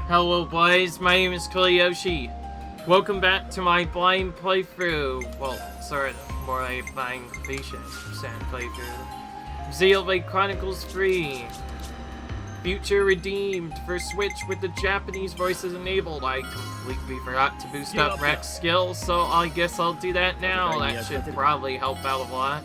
Hello boys, my name is Koyoshi. Welcome back to my blind playthrough. Well, sort of, more like a blind completion percent playthrough. Xenoblade Chronicles 3. Future redeemed for Switch with the Japanese voices enabled. I completely forgot to boost up Rex's skills, so I guess I'll do that now. That should probably help out a lot.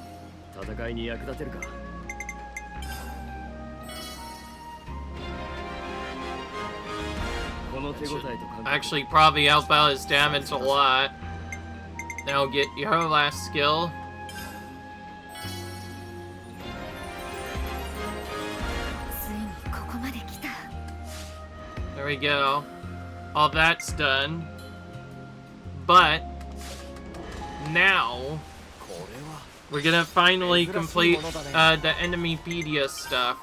Actually probably help out his damage a lot. Now get your last skill. There we go. All that's done. But now we're gonna finally complete the Enemypedia stuff.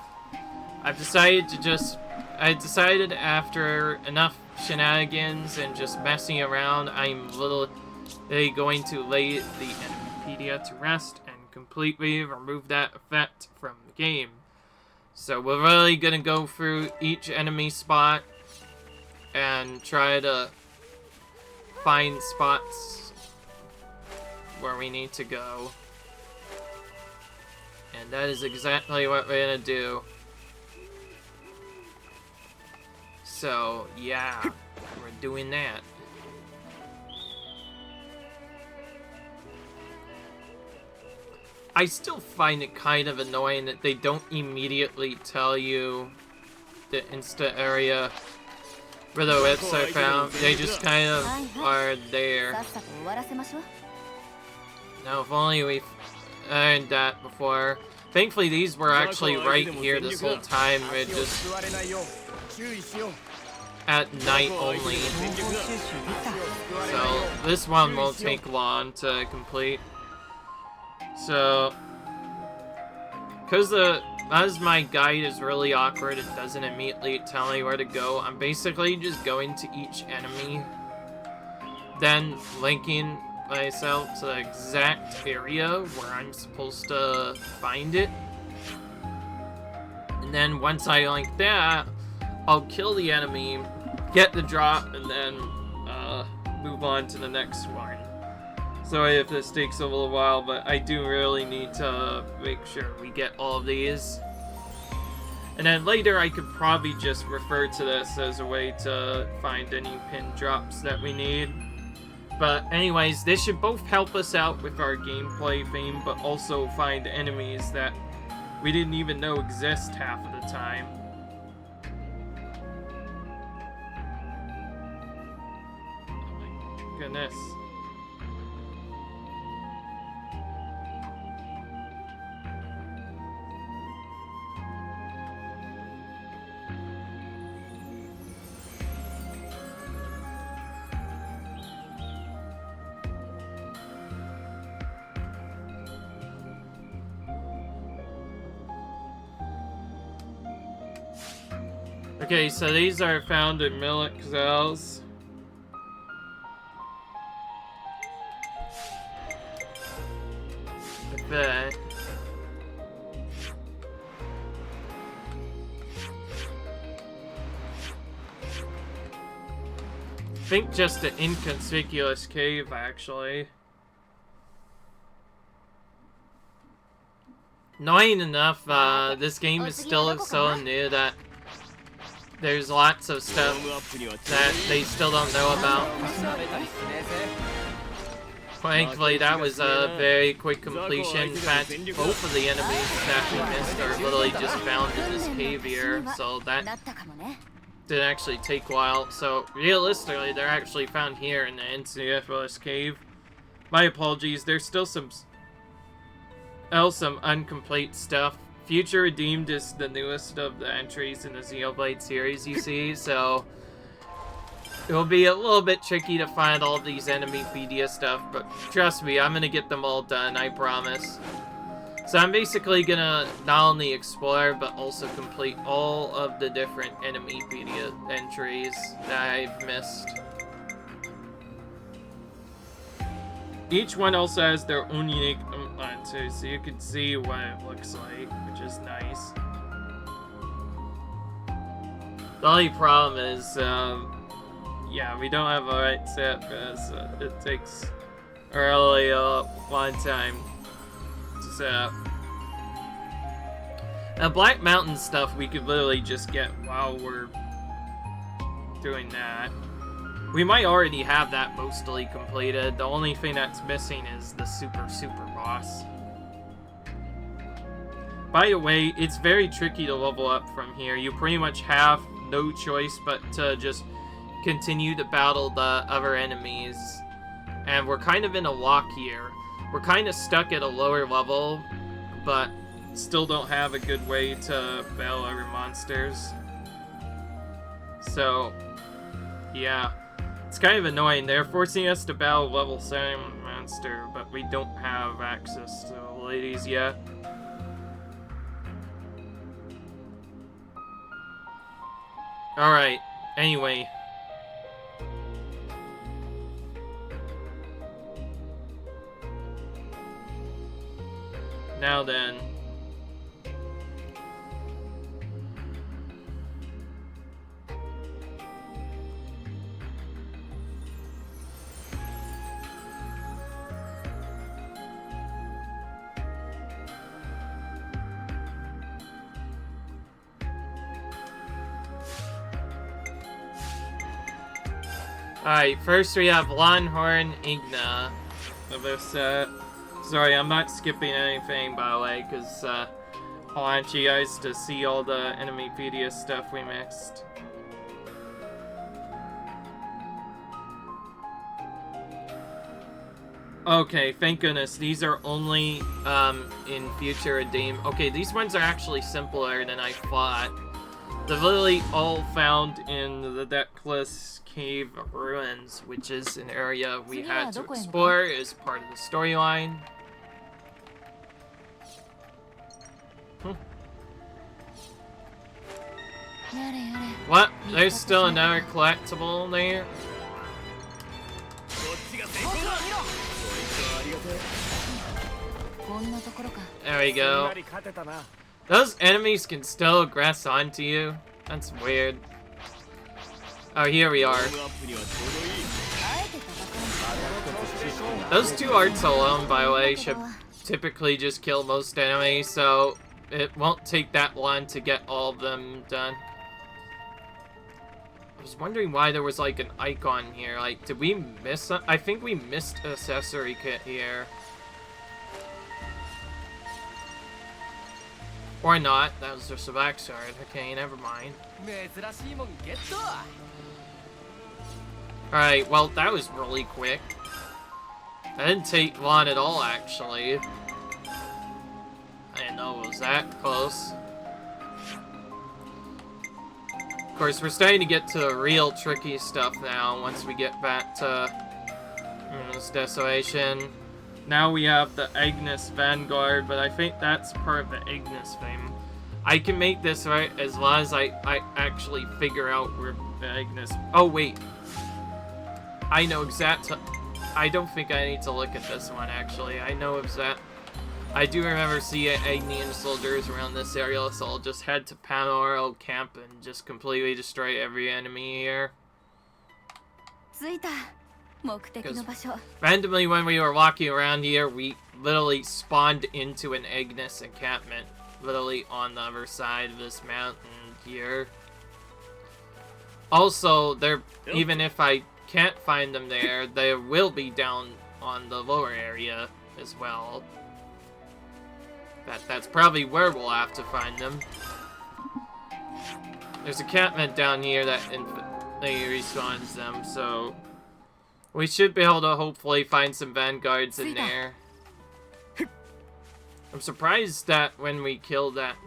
I decided after enough shenanigans and just messing around, I'm literally going to lay the Enemypedia to rest and completely remove that effect from the game. So we're really gonna go through each enemy spot and try to find spots where we need to go. And that is exactly what we're gonna do. So, yeah, we're doing that. I still find it kind of annoying that they don't immediately tell you the Insta area where the whips are found. They just kind of are there. Now, if only we've earned that before. Thankfully, these were actually right here this whole time. We're just at night only. So this one won't take long to complete. So, as my guide is really awkward, it doesn't immediately tell me where to go. I'm basically just going to each enemy, then linking myself to the exact area where I'm supposed to find it. And then once I link that, I'll kill the enemy, get the drop, and then move on to the next one. Sorry if this takes a little while, but I do really need to make sure we get all of these. And then later I could probably just refer to this as a way to find any pin drops that we need. But anyways, this should both help us out with our gameplay theme, but also find enemies that we didn't even know exist half of the time. Goodness. Okay, so these are found in millet gazelles. Like that. I think just an inconspicuous cave, actually. Annoying enough, this game is still so new that there's lots of stuff that they still don't know about. Thankfully, that was a very quick completion. In fact, both of the enemies that we missed are literally just found in this cave here, so that didn't actually take a while. So, realistically, they're actually found here in the Enemypedia cave. My apologies, there's still some incomplete stuff. Future Redeemed is the newest of the entries in the Xenoblade series, you see, so it'll be a little bit tricky to find all these Enemypedia stuff, but trust me, I'm gonna get them all done, I promise. So I'm basically gonna not only explore, but also complete all of the different Enemypedia entries that I've missed. Each one also has their own unique outline too, so you can see what it looks like, which is nice. The only problem is, yeah, we don't have a right set because it takes a really long time to set up. Now, Black Mountain stuff we could literally just get while we're doing that. We might already have that mostly completed. The only thing that's missing is the super boss. By the way, it's very tricky to level up from here. You pretty much have no choice but to just continue to battle the other enemies. And we're kind of in a lock here. We're kind of stuck at a lower level, but still don't have a good way to battle other monsters. So, yeah. It's kind of annoying. They're forcing us to battle level 7 monster, but we don't have access to the ladies yet. Alright, anyway. Now then. Alright, first we have Longhorn Igna of this set. Sorry, I'm not skipping anything, by the way, because I want you guys to see all the Enemypedia stuff we mixed. Okay, thank goodness. These are only in future redeem. Okay, these ones are actually simpler than I thought. They're literally all found in the Deckless Cave Ruins, which is an area we had to explore as part of the storyline. What? There's still another collectible there? There we go. Those enemies can still aggress onto you? That's weird. Oh, here we are. Those two arts alone, by the way, should typically just kill most enemies, so it won't take that long to get all of them done. I was wondering why there was like an icon here. Like, did we miss some? I think we missed an accessory kit here. Or not. That was just a backside. Okay, never mind. Alright, well, that was really quick. That didn't take long at all, actually. I didn't know it was that close. Of course, we're starting to get to the real tricky stuff now, once we get back to this desolation. Now we have the Ignis Vanguard, but I think that's part of the Ignis thing. I can make this right as long as I actually figure out where the Ignis... Oh, wait. I know exact... I don't think I need to look at this one, actually. I know exact... I do remember seeing Agnian soldiers around this area, so I'll just head to Panoro Camp and just completely destroy every enemy here. Randomly, when we were walking around here, we literally spawned into an Ignis encampment, literally on the other side of this mountain here. Also, even if I can't find them there, they will be down on the lower area as well. That's probably where we'll have to find them. There's a encampment down here that respawns them, so we should be able to hopefully find some vanguards in there. I'm surprised that when we killed that,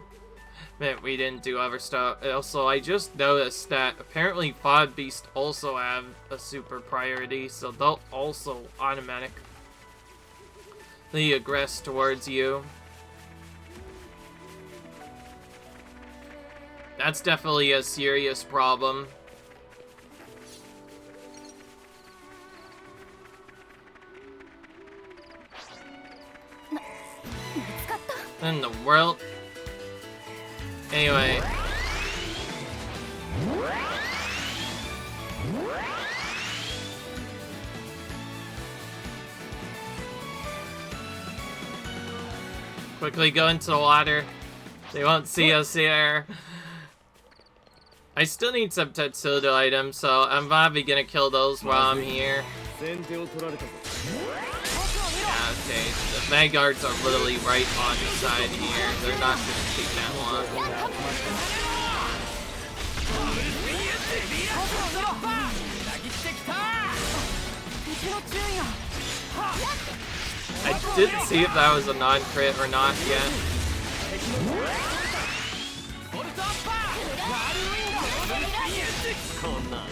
we didn't do other stuff. Also, I just noticed that apparently Fog Beast also have a super priority, so they'll also automatically aggress towards you. That's definitely a serious problem. In the world. Anyway. quickly go into the water. They won't see us here. I still need some Tetsudo items, so I'm probably gonna kill those while I'm here. Yeah, okay. The vanguards are literally right on the side here. They're not gonna take that long. I didn't see if that was a non-crit or not yet.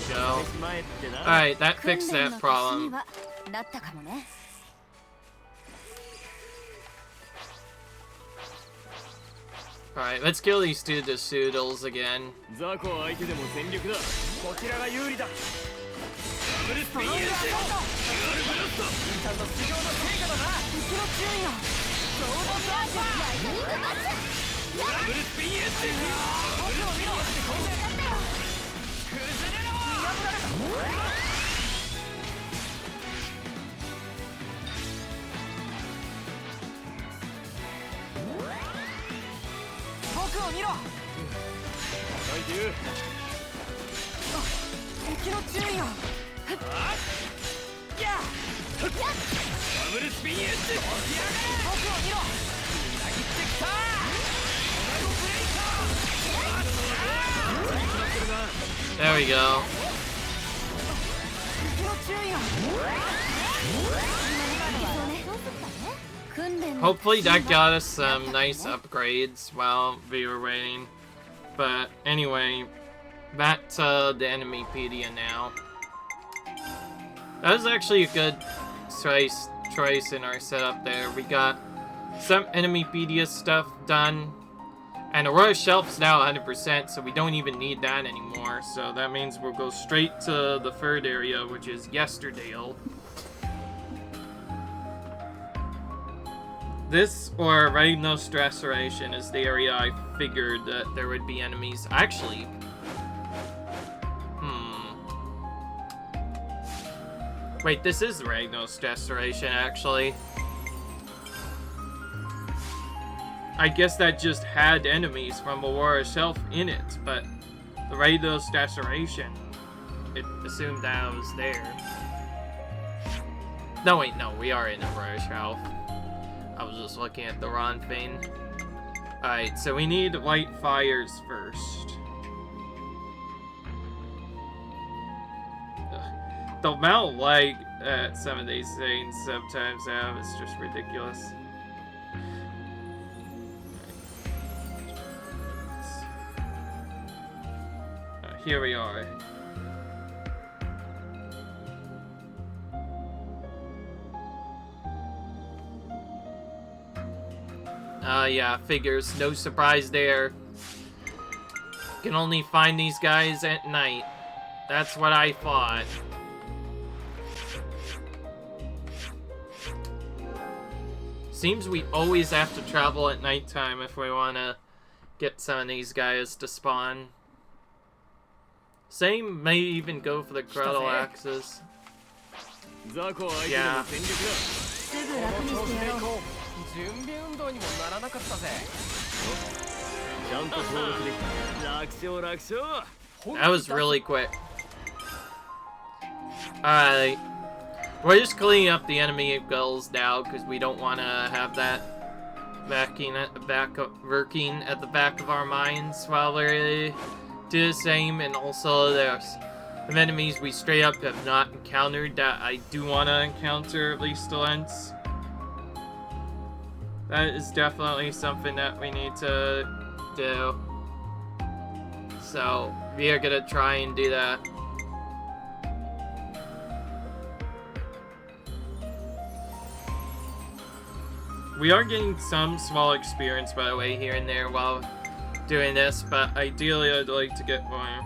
Go. Alright, that fixed that problem. Alright, let's kill these two Dasudos again. There we go. Hopefully that got us some nice upgrades while we were waiting. But anyway, back to the Enemypedia now. That was actually a good choice in our setup there. We got some Enemypedia stuff done. And the Royal Shelf's now 100%, so we don't even need that anymore. So that means we'll go straight to the third area, which is Yesterdale. This, or Ragnos Restoration, is the area I figured that there would be enemies. Actually, wait, this is Ragnos Restoration, actually. I guess that just had enemies from Aurora Shelf in it, but the Ragnos Restoration, it assumed that I was there. No, wait, no, we are in Aurora Shelf. I was just looking at the wrong thing. Alright, so we need light fires first. Ugh. The amount of lag at some of these things sometimes have is just ridiculous. Here we are. Yeah, figures. No surprise there. Can only find these guys at night. That's what I thought. Seems we always have to travel at nighttime if we want to get some of these guys to spawn. Same may even go for the Grotto axes. Yeah. That was really quick. Alright. We're just cleaning up the enemy gulls now because we don't want to have that lurking at the back of our minds while we do the same. And also there's some enemies we straight up have not encountered that I do want to encounter at least once. That is definitely something that we need to do. So we are gonna try and do that. We are getting some small experience, by the way, here and there while doing this, but ideally I'd like to get more.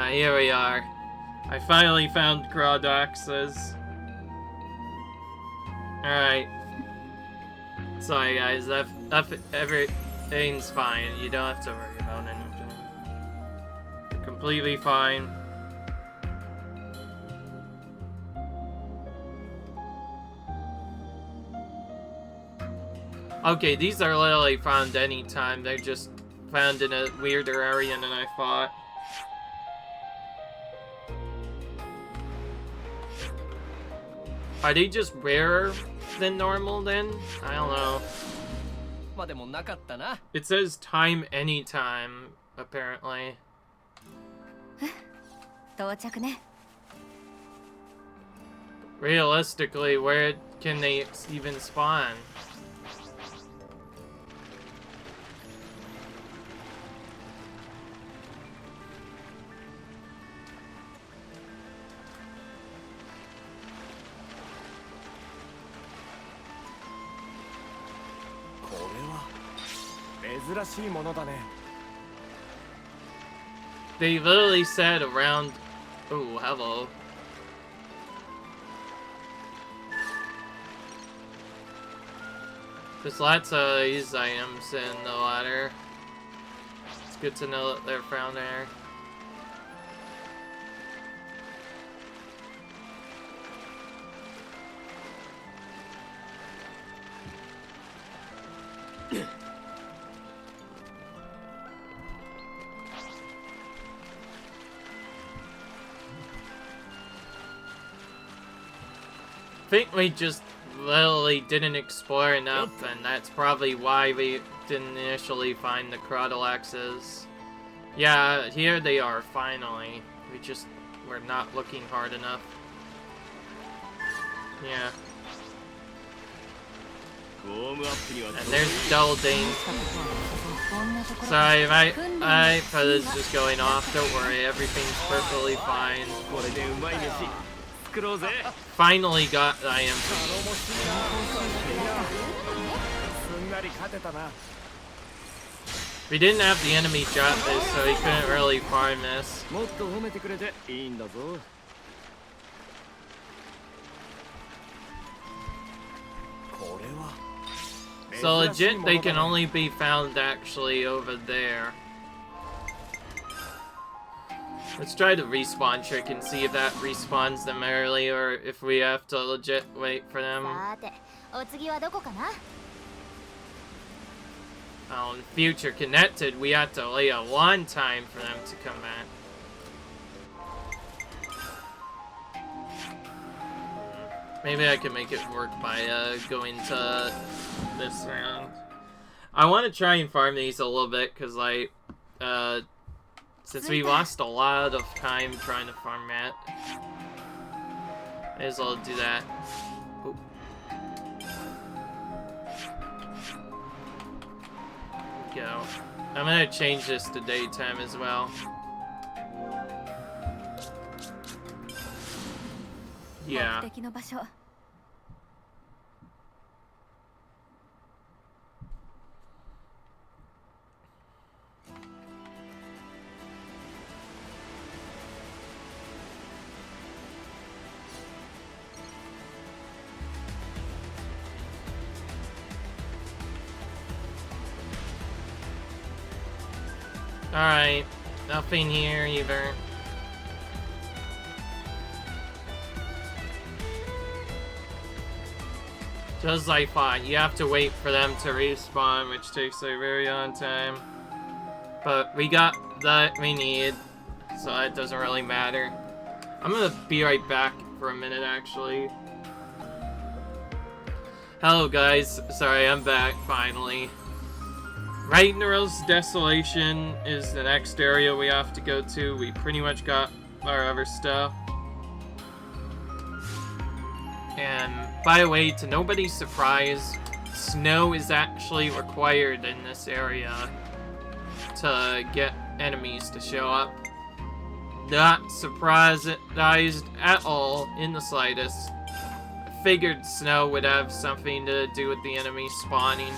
Here we are. I finally found Crawdoxes. Alright. Sorry guys, everything's fine. You don't have to worry about anything. You're completely fine. Okay, these are literally found anytime. They're just found in a weirder area than I thought. Are they just rarer than normal then? I don't know. It says time anytime, apparently. Realistically, where can they even spawn? They literally said around... Oh, hello. There's lots of these items in the ladder. It's good to know that they're found there. I think we just literally didn't explore enough, and that's probably why we didn't initially find the Crotalaxes. Yeah, here they are, finally. We're not looking hard enough. Yeah. And there's Duldane. Sorry, my feather's just going off. Don't worry, everything's perfectly fine. Finally got the IM. We didn't have the enemy drop this, so he couldn't really farm this. So legit, they can only be found actually over there. Let's try the respawn trick and see if that respawns them early, or if we have to legit wait for them. Oh, in future connected, we have to wait a long time for them to come back. Maybe I can make it work by going to this round. I want to try and farm these a little bit, because like, since we lost a lot of time trying to farm that, may as well do that. Oh. Go. I'm gonna change this to daytime as well. Yeah. Alright, nothing here either. Just like I thought, you have to wait for them to respawn, which takes a very long time. But we got that we need, so it doesn't really matter. I'm gonna be right back for a minute, actually. Hello guys, sorry, I'm back, finally. Ragnarok's Desolation is the next area we have to go to. We pretty much got our other stuff. And by the way, to nobody's surprise, snow is actually required in this area to get enemies to show up. Not surprised at all in the slightest. Figured snow would have something to do with the enemies spawning.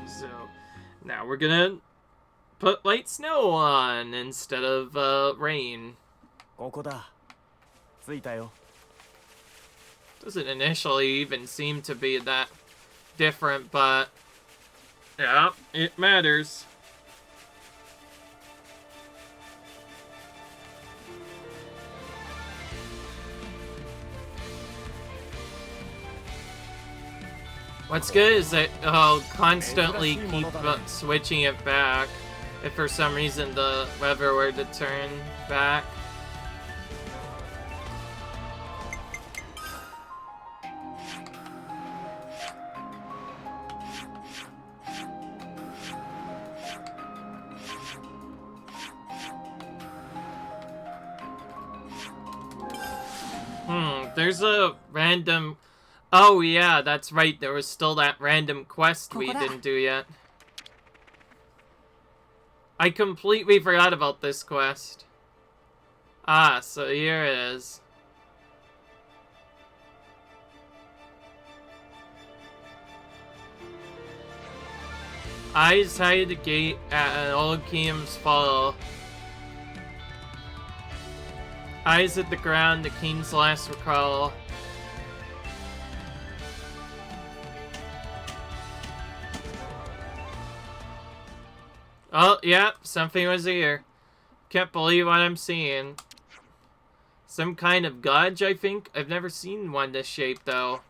So now we're gonna put light snow on instead of rain. Doesn't initially even seem to be that different, but yeah, it matters. What's good is that I'll constantly keep switching it back if for some reason the lever were to turn back. There's a random... Oh yeah, that's right, there was still that random quest we didn't do yet. I completely forgot about this quest. Ah, so here it is. Eyes hide the gate at an old kingdom's fall. Eyes at the ground, the king's last recall. Oh, yeah, something was here. Can't believe what I'm seeing. Some kind of gudge, I think? I've never seen one this shape, though.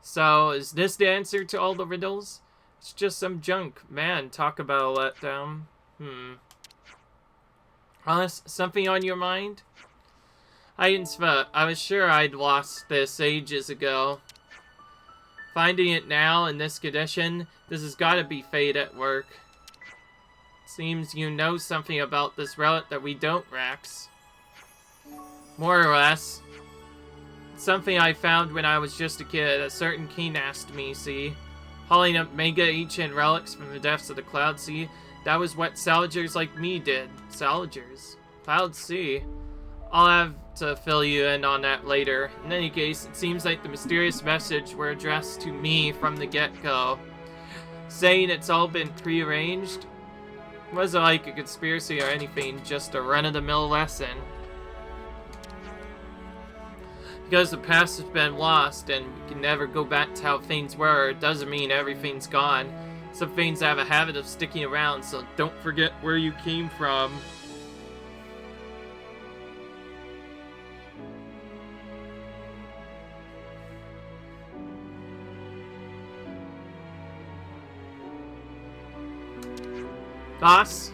So, is this the answer to all the riddles? It's just some junk. Man, talk about a letdown. Honest, something on your mind? I was sure I'd lost this ages ago. Finding it now in this condition, this has gotta be fate at work. Seems you know something about this relic that we don't, Rax. More or less. It's something I found when I was just a kid. A certain king asked me, see? Hauling up mega ancient relics from the depths of the Cloud Sea. That was what salvagers like me did. Salvagers? Cloud Sea? I'll have to fill you in on that later. In any case, it seems like the mysterious message were addressed to me from the get-go. Saying it's all been prearranged? It wasn't like a conspiracy or anything, just a run-of-the-mill lesson. Because the past has been lost and we can never go back to how things were, it doesn't mean everything's gone. Some things have a habit of sticking around, so don't forget where you came from. Boss?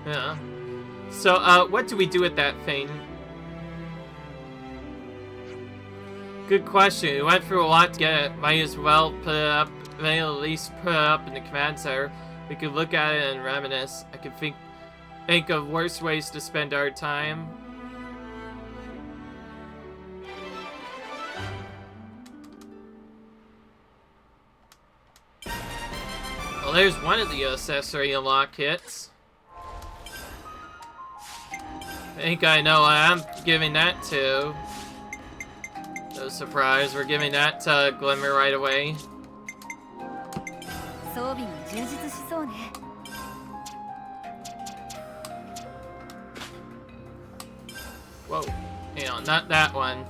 Yeah. So, what do we do with that thing? Good question. We went through a lot to get it. Might as well put it up, may at least put it up in the command center. We could look at it and reminisce. I could think of worse ways to spend our time. Well, there's one of the accessory unlock kits. I think I know what I'm giving that to. No surprise, we're giving that to Glimmer right away. Whoa, hang on, not that one.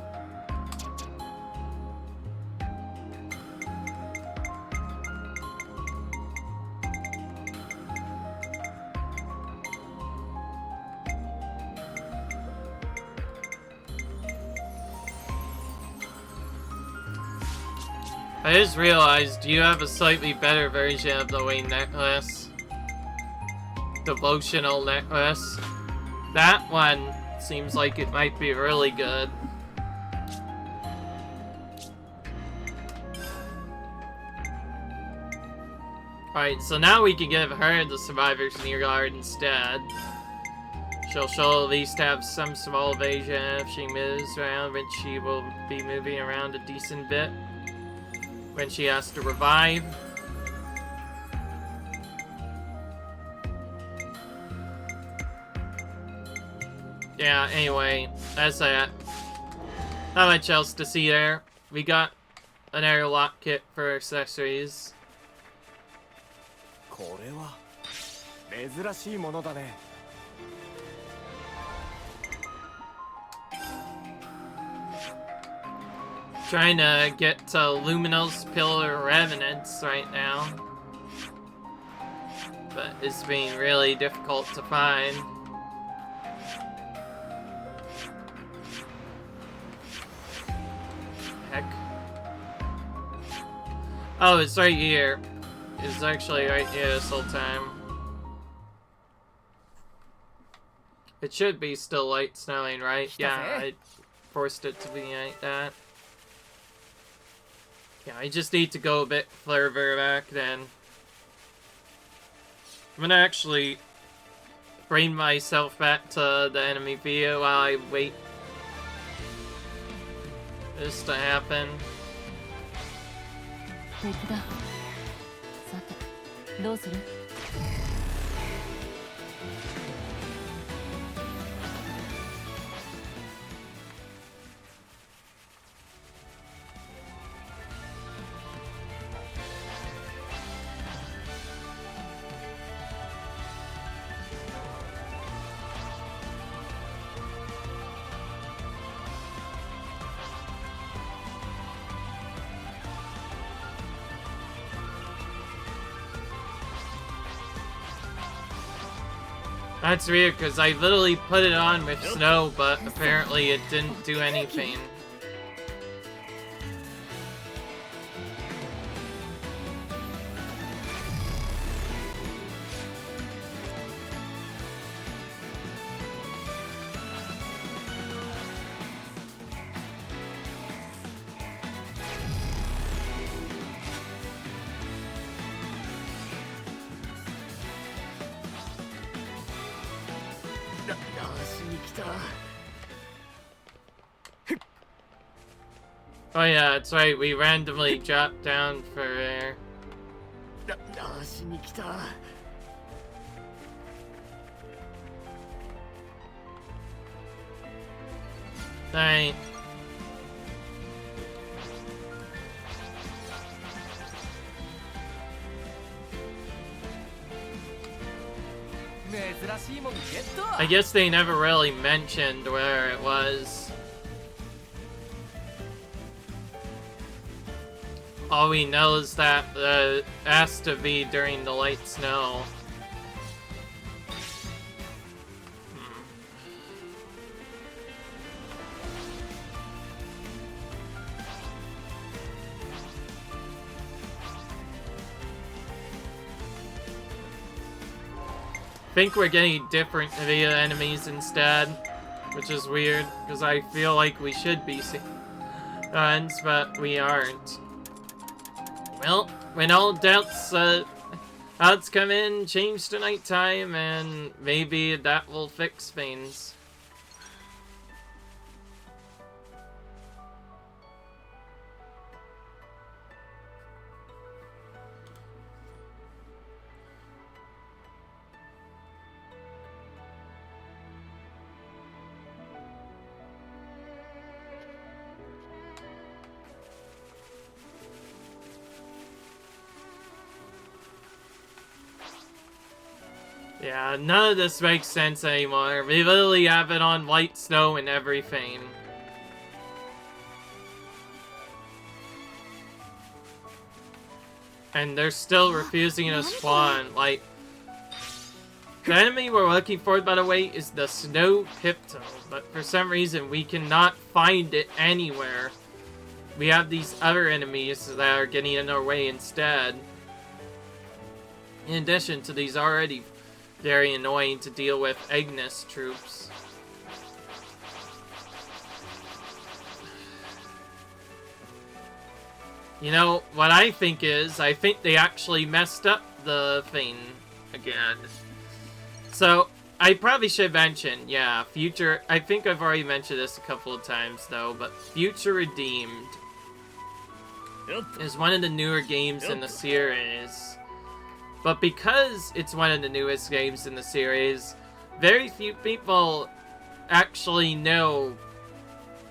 I just realized you have a slightly better version of the wing necklace. Devotional necklace. That one seems like it might be really good. Alright, so now we can give her the Survivor's Near Guard instead. She'll at least have some small evasion if she moves around, which she will be moving around a decent bit when she has to revive. Yeah, anyway, that's that. Not much else to see there. We got an airlock kit for accessories. Trying to get to Luminous Pillar Revenants right now. But it's being really difficult to find. Heck. Oh, it's right here. It's actually right here this whole time. It should be still light snowing, right? Yeah, I forced it to be like that. Yeah, I just need to go a bit further back then. I'm gonna actually bring myself back to the Enemypedia while I wait this to happen. That's weird, because I literally put it on with snow, but apparently it didn't do anything. Oh yeah, that's right, we randomly dropped down for there. Alright. I guess they never really mentioned where it was. All we know is that it has to be during the light snow. I think we're getting different Via enemies instead, which is weird, because I feel like we should be friends, but we aren't. Well, when all doubts, odds come in, change to nighttime, and maybe that will fix things. Yeah, none of this makes sense anymore. We literally have it on light snow and everything. And they're still refusing to spawn. Like, the enemy we're looking for, by the way, is the Snow Pipto. But for some reason, we cannot find it anywhere. We have these other enemies that are getting in our way instead. In addition to these already very annoying to deal with Ignis troops. You know, what I think is, I think they actually messed up the thing again. So, I probably should mention, yeah, Future, I think I've already mentioned this a couple of times though, but Future Redeemed is one of the newer games in the series. But because it's one of the newest games in the series, very few people actually know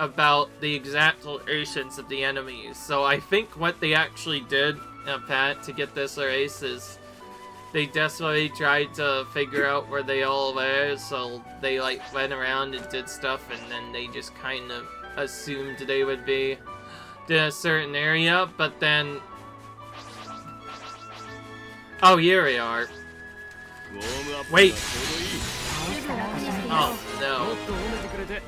about the exact locations of the enemies. So I think what they actually did, Pat, to get this race is they desperately tried to figure out where they all were, so they like went around and did stuff, and then they just kind of assumed they would be. to a certain area, but then... Oh, here we are. Wait. Oh, no.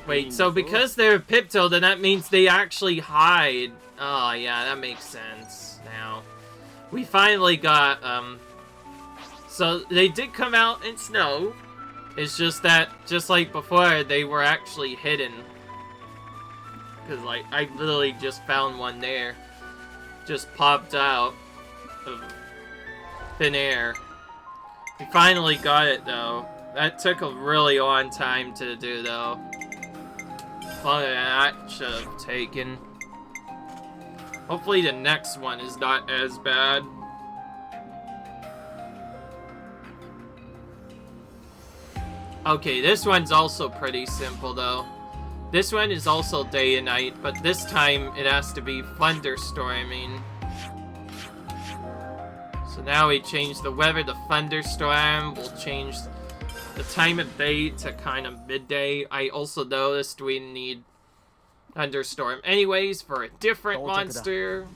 Wait, so because they're Pipto, then that means they actually hide. Oh, yeah, that makes sense now. We finally got, So, they did come out in snow. It's just that, just like before, they were actually hidden. Because, like, I literally just found one there. Just popped out of thin air. We finally got it, though. That took a really long time to do, though. Longer than that should have taken. Hopefully the next one is not as bad. Okay, this one's also pretty simple, though. This one is also day and night, but this time it has to be thunderstorming. So now we change the weather to thunderstorm. We'll change the time of day to kind of midday. I also noticed we need thunderstorm anyways for a different monster.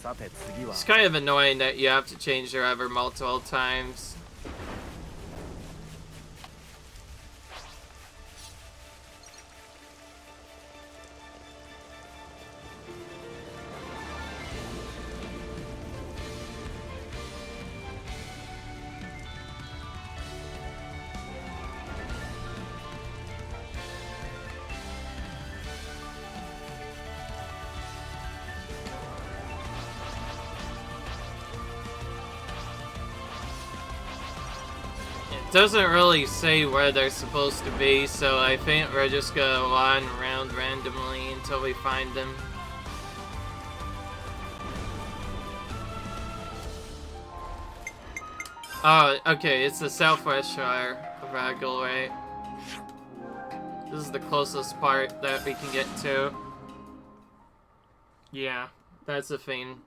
It's kind of annoying that you have to change your weather multiple times. Doesn't really say where they're supposed to be, so I think we're just gonna wander around randomly until we find them. Oh, okay, it's the Southwest Shire of Ragalway. This is the closest part that we can get to. Yeah, that's the thing.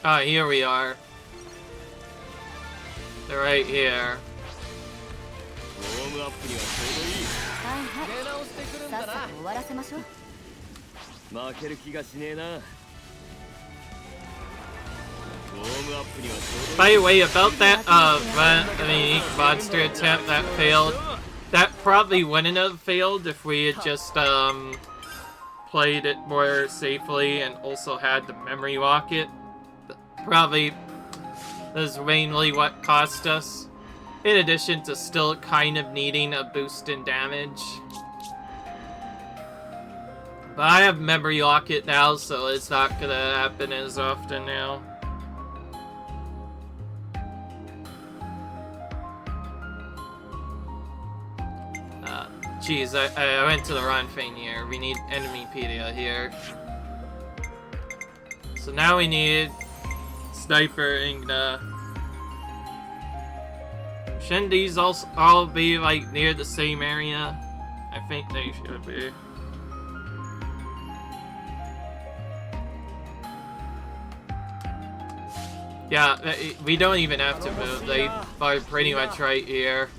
Ah, here we are. They're right here. By the way, about that monster attempt that failed, that probably wouldn't have failed if we had just played it more safely and also had the memory rocket. Probably is mainly what cost us, in addition to still kind of needing a boost in damage. But I have memory rocket now, so it's not gonna happen as often now. Geez, I went to the wrong thing here. We need Enemypedia here. So now we need Sniper Igna. Shouldn't these all be like near the same area? I think they should be. Yeah, we don't even have to move. They are pretty much right here.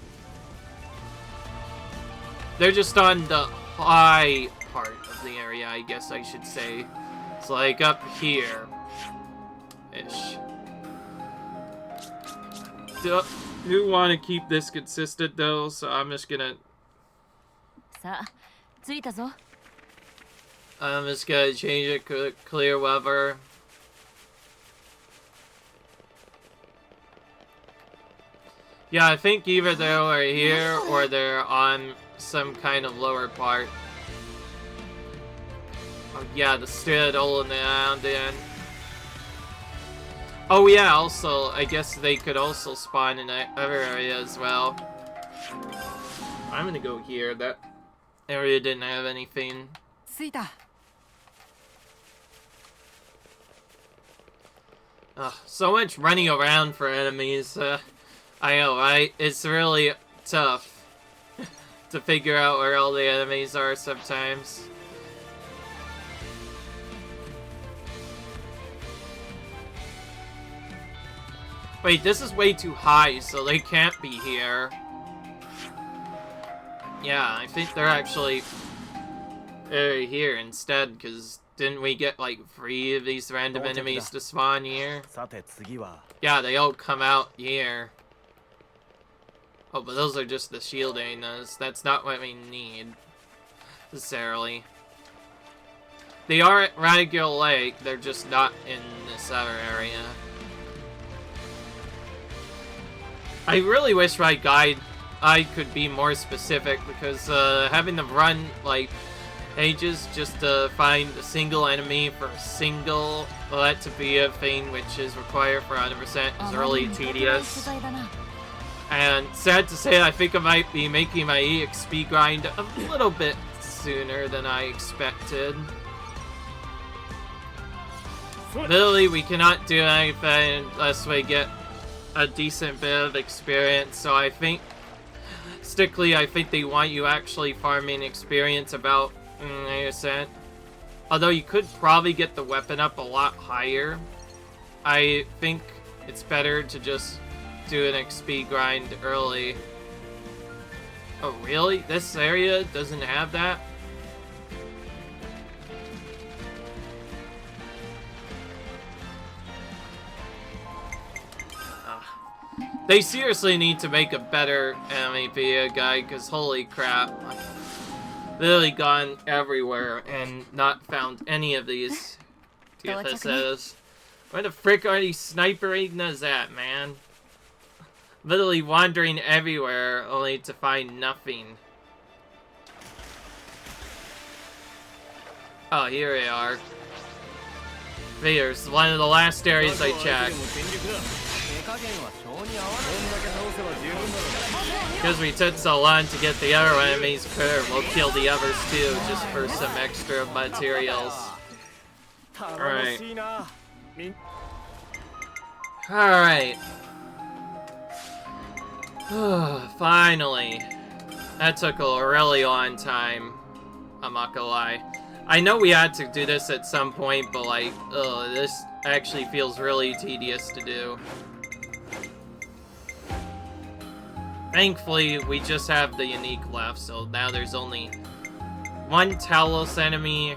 They're just on the high part of the area, I guess I should say. It's like up here. Ish. Do want to keep this consistent though, so I'm just gonna change it to clear weather. Yeah, I think either they're here or they're on some kind of lower part. Oh yeah, the Citadel and the Island. Oh yeah, also, I guess they could also spawn in other area as well. I'm gonna go here. That area didn't have anything. So much running around for enemies. I know, right? It's really tough to figure out where all the enemies are sometimes. Wait, this is way too high, so they can't be here. Yeah, I think they're actually here instead, because didn't we get like 3 of these random enemies to spawn here? Yeah, they all come out here. Oh, but those are just the shield arenas. That's not what we need, necessarily. They are at Radical Lake, they're just not in this other area. I really wish my guide I could be more specific, because having them run like pages just to find a single enemy for a single Enemypedia thing, which is required for 100%, is really tedious. And sad to say, I think I might be making my EXP grind a little bit sooner than I expected. Literally, we cannot do anything unless we get a decent bit of experience, so I think, strictly, I think they want you actually farming experience about 90%. Although you could probably get the weapon up a lot higher. I think it's better to just do an XP grind early. Oh, really? This area doesn't have that? They seriously need to make a better Enemypedia guide, because holy crap. I've literally gone everywhere and not found any of these TFSs. Where the frick are these sniper arenas at, man? Literally wandering everywhere, only to find nothing. Oh, here they are. Here's one of the last areas I checked. Because we took so long to get the other enemies clear, we'll kill the others too, just for some extra materials. Alright. Alright. Finally. That took a really long time. I'm not gonna lie. I know we had to do this at some point, but like, this actually feels really tedious to do. Thankfully, we just have the unique left, so now there's only one Talos enemy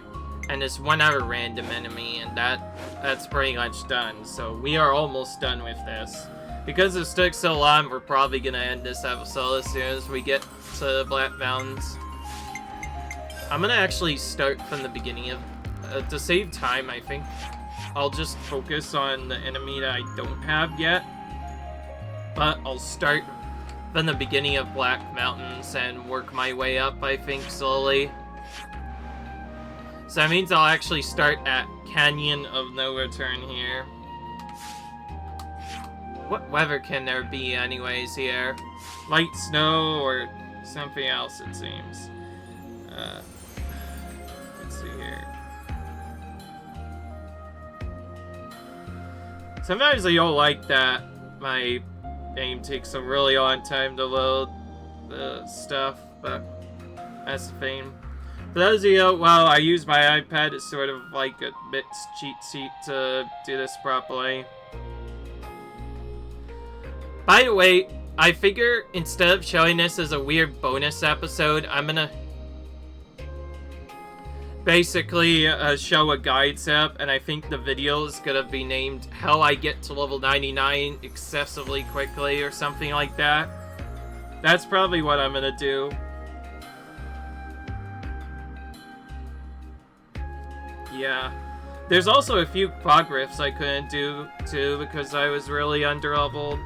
and this one other random enemy, and that's pretty much done. So we are almost done with this. Because it took so long, we're probably gonna end this episode as soon as we get to Black Mountains. I'm gonna actually start from the beginning of... to save time, I think I'll just focus on the enemy that I don't have yet. But I'll start from the beginning of Black Mountains and work my way up, I think, slowly. So that means I'll actually start at Canyon of No Return here. What weather can there be anyways here? Light snow or something else, it seems. Let's see here. Sometimes I don't like that my game takes a really long time to load the stuff, but that's the thing. For those of you, well, I use my iPad as sort of like a bit cheat sheet to do this properly. By the way, I figure instead of showing this as a weird bonus episode, I'm gonna basically show a guide setup, and I think the video is gonna be named How I Get to Level 99 Excessively Quickly or something like that. That's probably what I'm gonna do. Yeah. There's also a few progress I couldn't do too because I was really underleveled.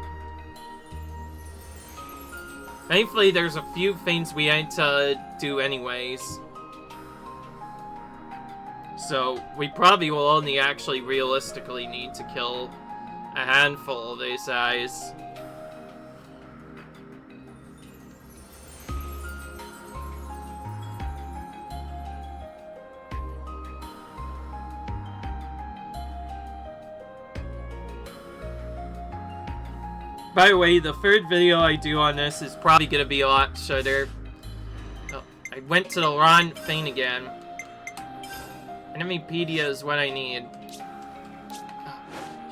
Thankfully, there's a few things we had to do anyways. So, we probably will only actually realistically need to kill a handful of these guys. By the way, the third video I do on this is probably going to be a lot shorter. Oh, I went to the wrong thing again. Enemypedia is what I need. Oh,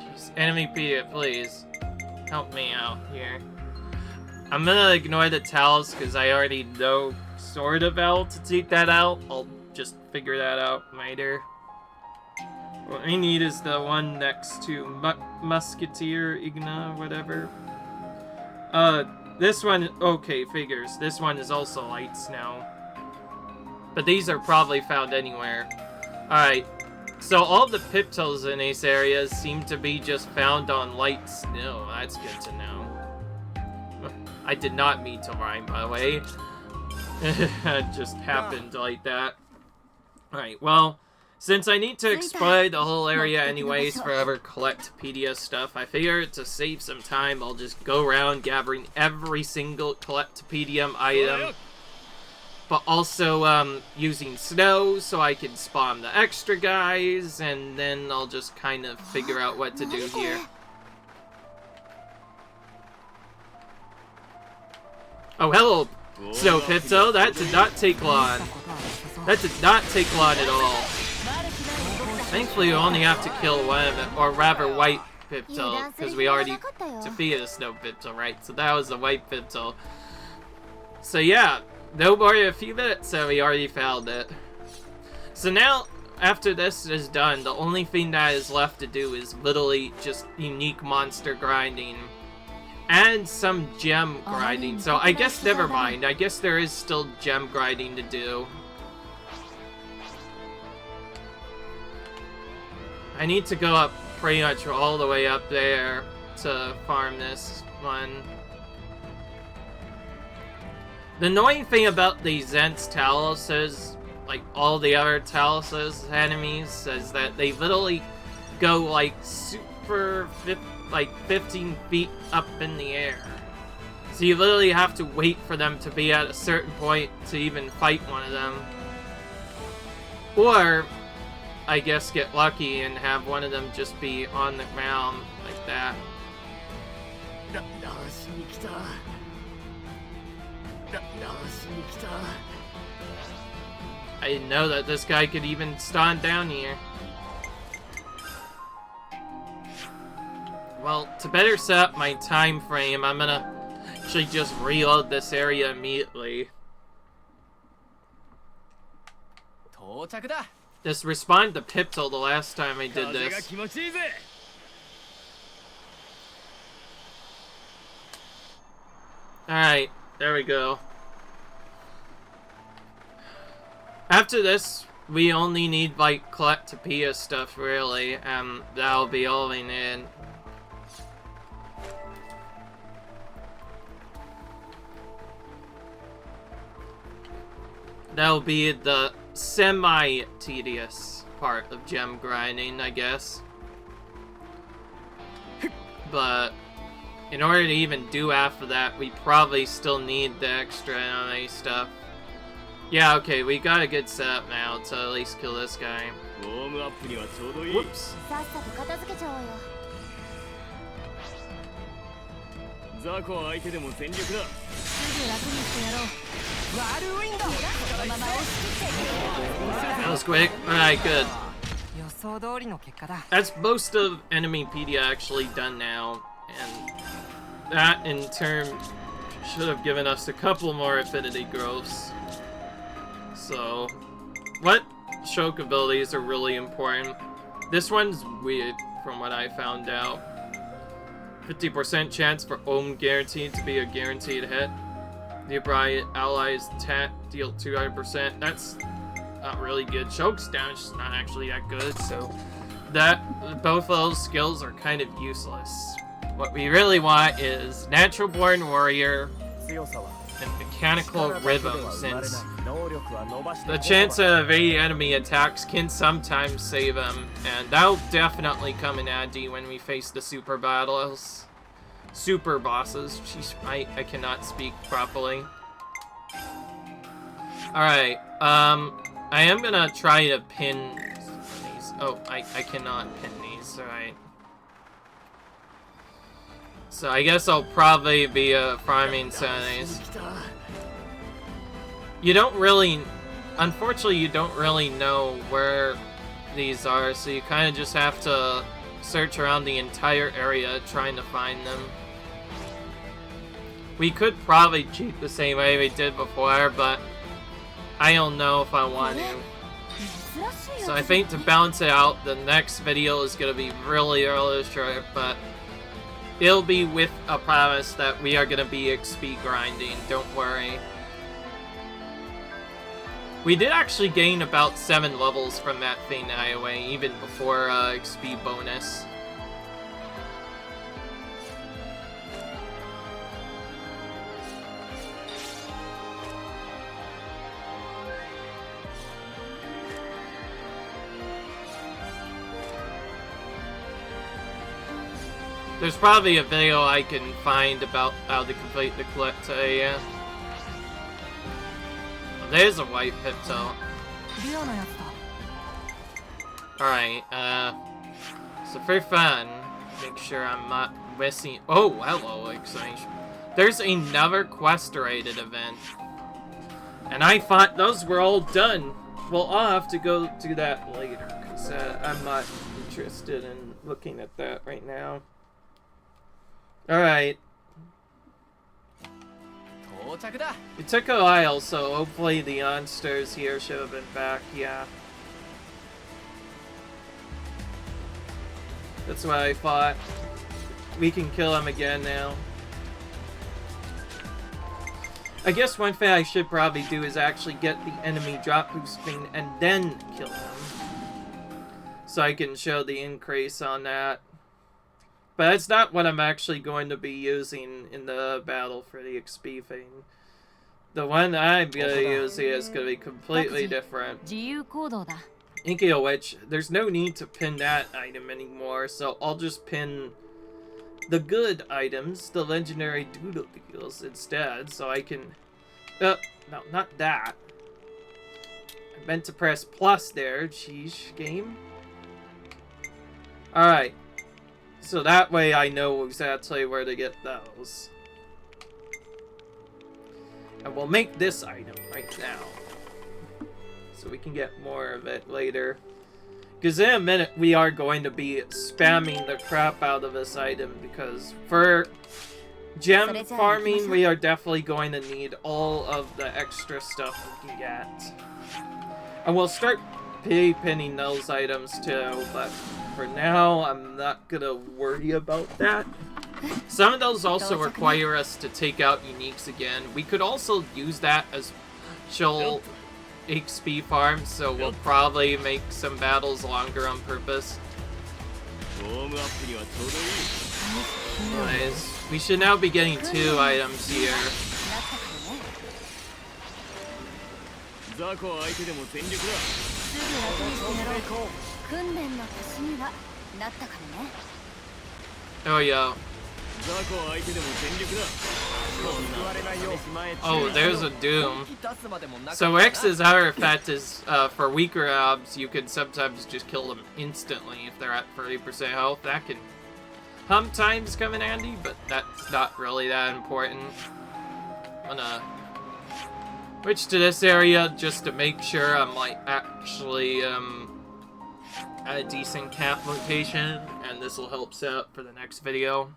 jeez. Enemypedia, please. help me out here. I'm gonna ignore the towels because I already know sort of how to take that out. I'll just figure that out later. What I need is the one next to Musketeer, Igna, whatever. This one, okay, figures. This one is also lights now. But these are probably found anywhere. Alright, so all the Piptils in these areas seem to be just found on light snow. That's good to know. I did not mean to rhyme, by the way. It just happened like that. Alright, well, since I need to explore the whole area anyways for other Collectopedia stuff, I figured to save some time, I'll just go around gathering every single Collectopedium item. But also, using snow so I can spawn the extra guys, and then I'll just kind of figure out what to do here. Oh, hello, Snow Pipto. That did not take long. That did not take long at all. Thankfully, you only have to kill one, or rather, White Pipto, because we already defeated a Snow Pipto, right? So that was the White Pipto. So yeah, no more than a few minutes, so we already found it. So now, after this is done, the only thing that is left to do is literally just unique monster grinding. And some gem grinding. So I guess never mind. I guess there is still gem grinding to do. I need to go up pretty much all the way up there to farm this one. The annoying thing about the Zent's Taluses, like all the other Taluses enemies, is that they literally go like super... like 15 feet up in the air. So you literally have to wait for them to be at a certain point to even fight one of them. Or, I guess, get lucky and have one of them just be on the ground like that. I didn't know that this guy could even stand down here. Well, to better set up my time frame, I'm gonna actually just reload this area immediately. Just respond to Piptil the last time I did this. Alright, there we go. After this, we only need, like, Collectopedia stuff, really, and that'll be all we need. That'll be the semi-tedious part of gem grinding, I guess. But in order to even do after that, we probably still need the extra anime stuff. Yeah, okay, we got a good setup now to at least kill this guy. Whoops. That was quick. Alright, good. That's most of Enemypedia actually done now, and that in turn should have given us a couple more affinity growths. So, what choke abilities are really important? This one's weird from what I found out. 50% chance for Ohm guaranteed to be a guaranteed hit. Nearby allies attack deal 200%. That's not really good. Choke's damage is not actually that good, so both of those skills are kind of useless. What we really want is Natural Born Warrior and Mechanical Rhythm, since the chance of any enemy attacks can sometimes save them, and that'll definitely come in handy when we face the super battles. Super bosses. Jeez, I cannot speak properly. Alright, I am gonna try to pin these. Oh, I cannot pin these, alright. So I guess I'll probably be farming some of these. You don't really, unfortunately you don't really know where these are, so you kind of just have to search around the entire area trying to find them. We could probably cheat the same way we did before, but I don't know if I want to. So I think to balance it out, the next video is going to be really short, but it'll be with a promise that we are going to be XP grinding, don't worry. We did actually gain about 7 levels from that thing anyway, even before XP bonus. There's probably a video I can find about how to complete the collect, yeah. Oh, there's a white Pipto. Alright, so for fun, make sure I'm not missing. Oh, hello, exclamation. There's another quest-related event. And I thought those were all done. Well, I'll have to go do that later, because I'm not interested in looking at that right now. Alright. It took a while, so hopefully the monsters here should have been back, yeah. That's what I thought. We can kill him again now. I guess one thing I should probably do is actually get the enemy drop boost thing and then kill him. So I can show the increase on that. But that's not what I'm actually going to be using in the battle for the XP thing. The one I'm going to use is going to be completely different. Speaking of which, there's no need to pin that item anymore, so I'll just pin the good items, the legendary doodle deals instead, so I can... no, not that. I meant to press plus there, sheesh, game. Alright. So that way I know exactly where to get those. And we'll make this item right now. So we can get more of it later. Because in a minute we are going to be spamming the crap out of this item. Because for gem farming we are definitely going to need all of the extra stuff we can get. And we'll start pinning those items too, but for now, I'm not gonna worry about that. Some of those also require us to take out uniques again. We could also use that as actual XP farms, so we'll probably make some battles longer on purpose. Anyways, we should now be getting 2 items here. Oh, yeah. Oh, there's a Doom. So X's other effect is, for weaker mobs, you can sometimes just kill them instantly if they're at 30% health. That can sometimes come in handy, but that's not really that important. I'm gonna switch to this area just to make sure I'm, like, actually, at a decent camp location, and this will help set up for the next video.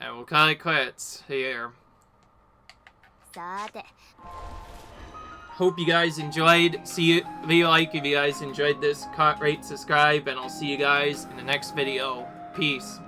And we'll call it quits here. Hope you guys enjoyed. Leave a like if you guys enjoyed this. Rate, subscribe, and I'll see you guys in the next video. Peace.